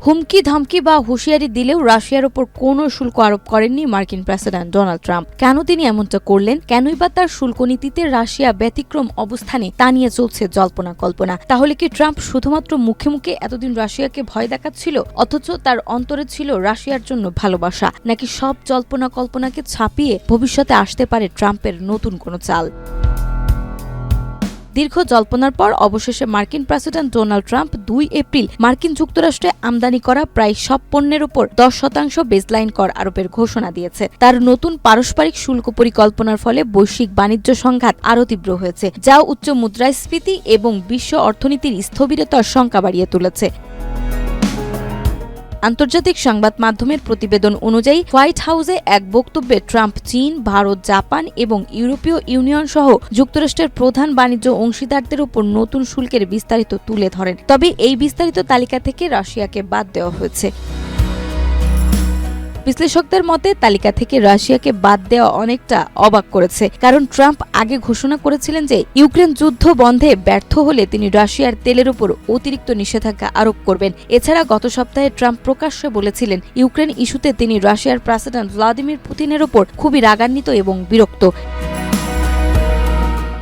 হুমকি ধামকি বা হুঁশিয়ারি দিলেও রাশিয়ার উপর কোনো শুল্ক আরোপ করেননি মার্কিন প্রেসিডেন্ট ডোনাল্ড ট্রাম্প। কেন তিনি এমনটা করলেন, কেনই বা তার শুল্ক নীতিতে রাশিয়া ব্যতিক্রম অবস্থানে, তা নিয়ে চলছে জল্পনা কল্পনা। তাহলে কি ট্রাম্প শুধুমাত্র মুখে মুখে এতদিন রাশিয়াকে ভয় দেখাচ্ছিল, অথচ তার অন্তরে ছিল রাশিয়ার জন্য ভালোবাসা? নাকি সব জল্পনা কল্পনাকে ছাপিয়ে ভবিষ্যতে আসতে পারে ট্রাম্পের নতুন কোনো চাল? দীর্ঘ জল্পনার পর অবশেষে মার্কিন প্রেসিডেন্ট ডোনাল্ড ট্রাম্প 2 এপ্রিল মার্কিন যুক্তরাষ্ট্রে আমদানি করা প্রায় সব পণ্যের উপর 10% বেসলাইন কর আরোপের ঘোষণা দিয়েছে। তার নতুন পারস্পরিক শুল্ক পরিকল্পনার ফলে বৈশ্বিক বাণিজ্য সংঘাত আরও তীব্র হয়েছে, যা উচ্চ মুদ্রাস্ফীতি এবং বিশ্ব অর্থনীতির স্থবিরতার শঙ্কা বাড়িয়ে তুলেছে। আন্তর্জাতিক সংবাদ মাধ্যমের প্রতিবেদন অনুযায়ী হোয়াইট হাউসে এক বক্তব্যে ট্রাম্প চীন, ভারত, জাপান এবং ইউরোপীয় ইউনিয়ন সহ যুক্তরাষ্ট্রের প্রধান বাণিজ্য অংশীদারদের উপর নতুন শুল্কের বিস্তারিত তুলে ধরেন। তবে এই বিস্তারিত তালিকা থেকে রাশিয়াকে বাদ দেওয়া হয়েছে। বিশ্লেষকদের মতে তালিকা থেকে রাশিয়াকে বাদ দেওয়া অনেকটা অবাক করেছে, কারণ ট্রাম্প আগে ঘোষণা করেছিলেন যে ইউক্রেন যুদ্ধ বন্ধে ব্যর্থ হলে তিনি রাশিয়ার তেলের উপর অতিরিক্ত নিষেধাজ্ঞা আরোপ করবেন। এছাড়া গত সপ্তাহে ট্রাম্প প্রকাশ্যে বলেছিলেন ইউক্রেন ইস্যুতে তিনি রাশিয়ার প্রেসিডেন্ট ভ্লাদিমির পুতিনের উপর খুবই রাগান্বিত এবং বিরক্ত।